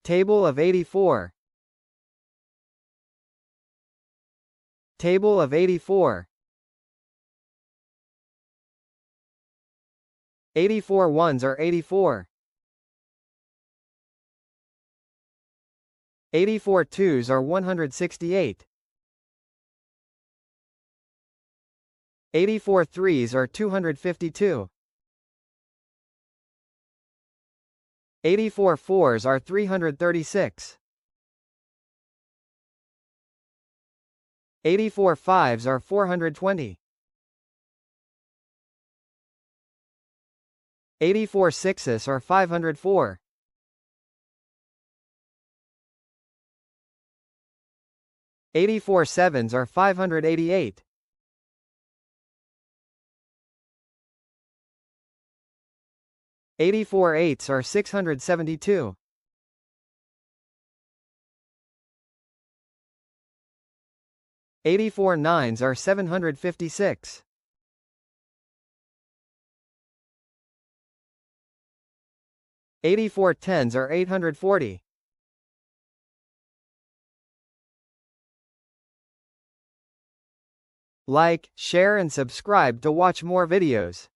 Table of 84. Table of 84. 84 ones are 84. 84 twos are 168. 84 threes are 252. 84 fours are 336. 84 fives are 420. 84 sixes are 504. 84 sevens are 588. 84 eights are 672. 84 nines are 756. 84 tens are 840. 'Like, share and subscribe to watch more videos.